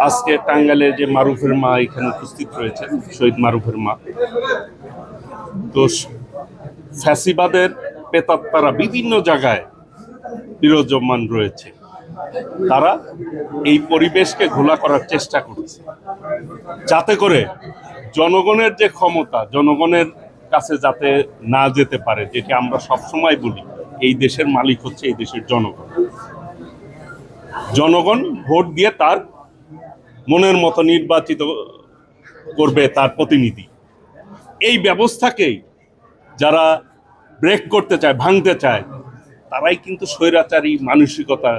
আজকে টাঙ্গাইলে যে মারুফের মা এখানে উপস্থিত রয়েছেন, শহীদ মারুফের মা। তো ফ্যাসিবাদের প্রেতাত্মারা বিভিন্ন জায়গায় বিরাজমান রয়েছে। তারা এই পরিবেশকে ঘোলা করার চেষ্টা করছে, যাতে করে জনগণের যে ক্ষমতা জনগণের কাছে যাতে না যেতে পারে। যেটি আমরা সবসময় বলি, এই দেশের মালিক হচ্ছে এই দেশের জনগণ। জনগণ ভোট দিয়ে তার মনের মতো নির্বাচিত করবে তার প্রতিনিধি। এই ব্যবস্থাকেই যারা ব্রেক করতে চায়, ভাঙতে চায়, তারাই কিন্তু স্বৈরাচারী মানসিকতা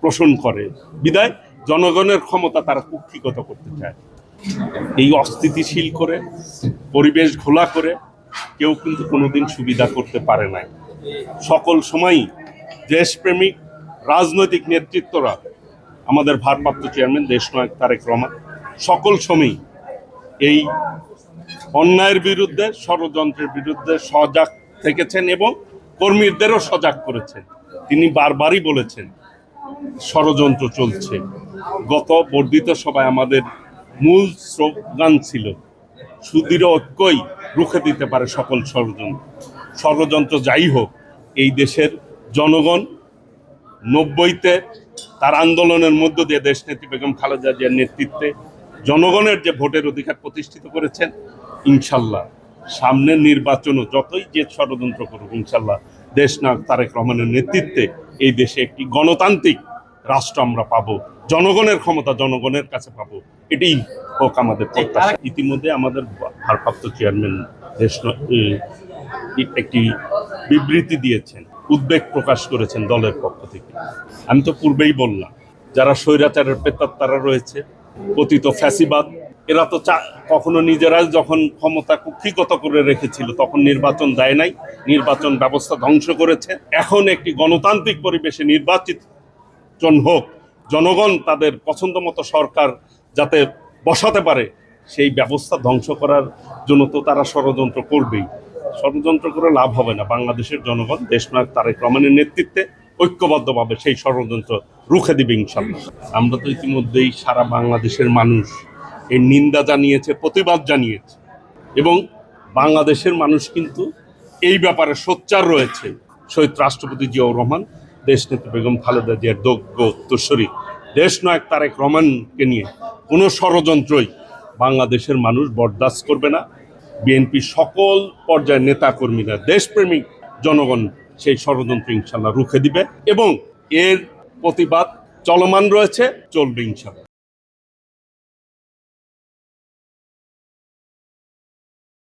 পোষণ করে। বিদায় জনগণের ক্ষমতা তারা কুক্ষিগত করতে চায়। এই অস্থিতিশীল করে, পরিবেশ ঘোলা করে কেউ কিন্তু কোনোদিন সুবিধা করতে পারে নাই। সকল সময়ই দেশপ্রেমিক রাজনৈতিক নেতৃত্বরা, আমাদের ভারপ্রাপ্ত চেয়ারম্যান দেশনায়ক তারেক রহমান, সকল সময়ই এই অন্যায়ের বিরুদ্ধে, ষড়যন্ত্রের বিরুদ্ধে সজাগ থেকেছেন এবং কর্মীদেরও সজাগ করেছেন। তিনি বারবারই বলেছেন ষড়যন্ত্র চলছে। গত বর্ধিত সভায় আমাদের মূল স্লোগান ছিল, সুদৃঢ় ঐক্যই রুখে দিতে পারে সকল ষড়যন্ত্র। ষড়যন্ত্র যাই হোক, এই দেশের জনগণ 90-তে তার আন্দোলনের মধ্য দিয়ে দেশনেত্রী বেগম খালেদা জিয়ার নেতৃত্বে জনগণের যে ভোটের অধিকার প্রতিষ্ঠিত করেছেন। ইনশাল্লাহ সামনের নির্বাচনও যতই যে ষড়যন্ত্র করুক, ইনশাল্লাহ দেশনায়ক তারেক রহমানের নেতৃত্বে এই দেশে একটি গণতান্ত্রিক রাষ্ট্র আমরা পাবো, জনগণের ক্ষমতা জনগণের কাছে পাবো। এটাই হোক আমাদের প্রত্যাশা। ইতিমধ্যে আমাদের ভারপ্রাপ্ত চেয়ারম্যান একটি বিবৃতি দিয়েছেন, উদ্বেগ প্রকাশ করেছেন দলের পক্ষ থেকে। আমি তো পূর্বেই বললাম, যারা স্বৈরাচারের প্রেতাত্মারা রয়েছে, পতিত ফ্যাসিবাদ, এরা তো কখনো নিজেরা যখন ক্ষমতা কুক্ষিগত করে রেখেছিল তখন নির্বাচন দেয় নাই, নির্বাচন ব্যবস্থা ধ্বংস করেছে। এখন একটি গণতান্ত্রিক পরিবেশে নির্বাচন হোক, জনগণ তাদের পছন্দ মতো সরকার যাতে বসাতে পারে, সেই ব্যবস্থা ধ্বংস করার জন্য তো তারা ষড়যন্ত্র করবেই। ষড়যন্ত্র করে লাভ হবে না। বাংলাদেশের জনগণ দেশনায়ক তারেক রহমানের নেতৃত্বে ঐক্যবদ্ধভাবে সেই ষড়যন্ত্র রুখে দিবে ইনশাল্লাহ। আমরা তো ইতিমধ্যেই সারা বাংলাদেশের মানুষ এর নিন্দা জানিয়েছে, প্রতিবাদ জানিয়েছে, এবং বাংলাদেশের মানুষ কিন্তু এই ব্যাপারে সোচ্চার রয়েছে। শহীদ রাষ্ট্রপতি জিয়াউর রহমান, দেশনেত্রী বেগম খালেদা জিয়ার যোগ্য উত্তরসূরি দেশনায়ক তারেক রহমানকে নিয়ে কোনো ষড়যন্ত্রই বাংলাদেশের মানুষ বরদাস্ত করবে না। বিএনপি সকল পর্যায়ের নেতাকর্মীরা, দেশপ্রেমিক জনগণ সেই ষড়যন্ত্র ইনশাল্লাহ রুখে দিবে এবং এর প্রতিবাদ চলমান রয়েছে, চলবে ইনশাল্লাহ।